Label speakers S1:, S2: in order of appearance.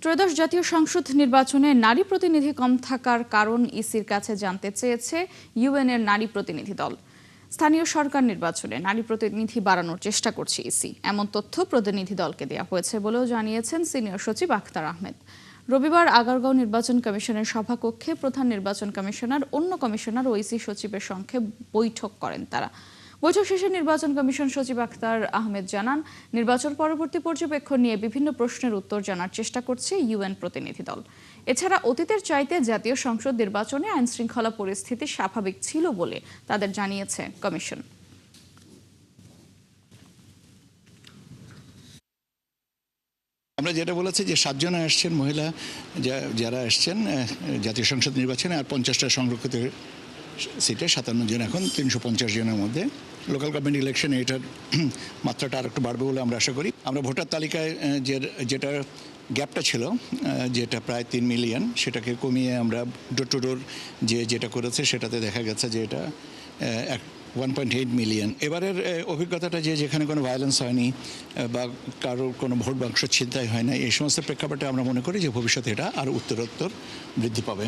S1: ত্রয়োদশ জাতীয় সংসদ নির্বাচনে নারী প্রতিনিধি কম থাকার কারণ ইসির কাছে জানতে চেয়েছে ইউএনের নারী প্রতিনিধি দল। স্থানীয় সরকার নির্বাচনে নারী প্রতিনিধি বাড়ানোর চেষ্টা করছে ইসি, এমন তথ্য প্রতিনিধি দলকে দেওয়া হয়েছে বলেও জানিয়েছেন সিনিয়র সচিব আখতার আহমেদ। রবিবার আগারগাঁও নির্বাচন কমিশনের সভাকক্ষে প্রধান নির্বাচন কমিশনার, অন্য কমিশনার ও ইসি সচিবের সঙ্গে বৈঠক করেন তারা। বৈঠক শেষে নির্বাচন কমিশন সচিব আখতার আহমেদ জানান, নির্বাচন পরবর্তী পর্যবেক্ষণ নিয়ে বিভিন্ন প্রশ্নের উত্তর জানার চেষ্টা করছে ইউএন প্রতিনিধি দল। এছাড়া অতীতের চাইতে জাতীয় সংসদ নির্বাচনে আইনশৃঙ্খলা পরিস্থিতি স্বাভাবিক ছিল বলে তাদের জানিয়েছে কমিশন।
S2: আমরা যেটা বলেছি যে 7 জন আসছেন মহিলা, যারা আসছেন জাতীয় সংসদ নির্বাচনে, আর 50টা সংরক্ষিত সিটে 57 জন, এখন 350 জনের মধ্যে। লোকাল গভর্নমেন্ট ইলেকশনে এটার মাত্রাটা আর একটু বাড়বে বলে আমরা আশা করি। আমরা ভোটার তালিকায় যেটা গ্যাপটা ছিল, যেটা প্রায় 3 মিলিয়ন, সেটাকে কমিয়ে আমরা ডোর টু ডোর যেটা করেছে সেটাতে দেখা গেছে যে এটা 1.8 মিলিয়ন। এবারের অভিজ্ঞতাটা যেখানে কোনো ভায়োলেন্স হয়নি বা কারোর কোনো ভোট বাক্স ছিনতাই হয় না, এই সমস্ত প্রেক্ষাপটে আমরা মনে করি যে ভবিষ্যতে এটা আরও উত্তরোত্তর বৃদ্ধি পাবে।